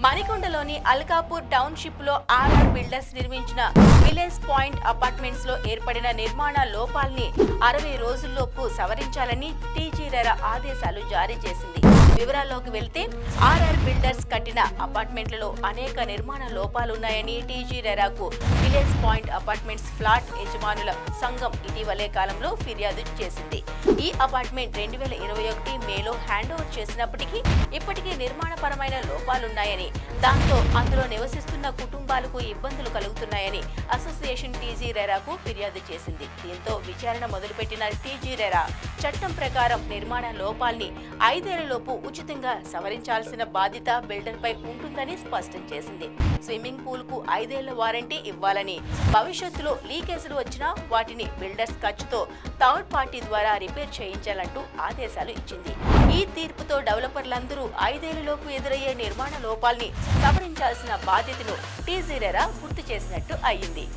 మణికొండలోని Alkapur township లో RR builders నిర్మించిన village point apartments లో ఏర్పడిన నిర్మాణ లోపాల్ని 60 రోజుల్లోపు సవరించాలని టీజీ రెరా ఆదేశాలు జారీ చేసింది. వివరాల్లోకి వెళ్తే ఆర్ఆర్ బిల్డర్స్ కట్టిన అపార్ట్మెంట్లలో అనేక నిర్మాణ లోపాలున్నాయని టీజీ రెరాకు విలేజ్ పాయింట్ అపార్ట్మెంట్స్ ఫ్లాట్ యజమానుల సంఘం ఇటీవలే కాలంలో ఫిర్యాదు చేసింది. ఈ అపార్ట్మెంట్ 2021 మేలో హ్యాండ్ ఓవర్ చేసినప్పటికీ ఇప్పటికీ నిర్మాణపరమైన లోపాలున్నాయని, దాంతో అందులో నివసిస్తున్న కుటుంబాలకు ఇబ్బందులు కలుగుతున్నాయని అసోసియేషన్ టీజీ రెరాకు ఫిర్యాదు చేసింది. దీంతో విచారణ మొదలుపెట్టిన టీజీ రెరా చట్టం ప్రకారం నిర్మాణ లోపాల్ని 5 ఏళ్లలోపు ఉచితంగా సవరించాల్సిన బాధ్యత బిల్డర్ పై ఉంటుందని స్పష్టం చేసింది. స్విమ్మింగ్ పూల్ కు 5 ఏళ్ల వారంటీ ఇవ్వాలని, భవిష్యత్తులో లీకేజీలు వచ్చినా వాటిని బిల్డర్స్ ఖర్చుతో థర్డ్ పార్టీ ద్వారా రిపేర్ చేయించాలంటూ ఆదేశాలు ఇచ్చింది. ఈ తీర్పుతో డెవలపర్లందరూ 5 ఏళ్లలోపు ఎదురయ్యే నిర్మాణ లోపాల్ని సవరించాల్సిన బాధ్యతను టీజీ రెరా గుర్తు చేసినట్టు అయ్యింది.